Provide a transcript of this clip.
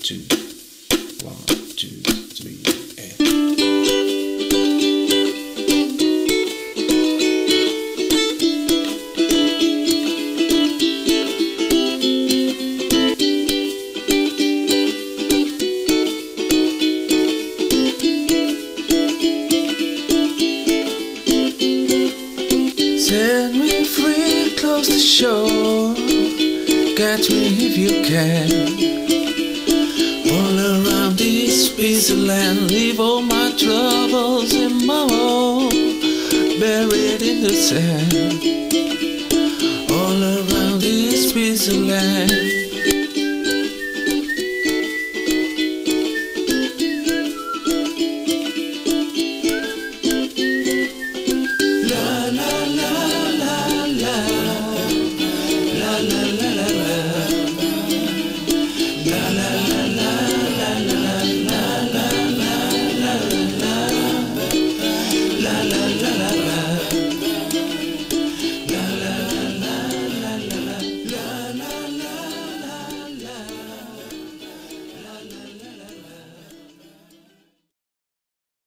two, 1, 2, 3, and... Set me free, close the shore. Catch me if you can. All around this busy land, leave all my troubles and more buried in the sand. All around this busy land. La la la.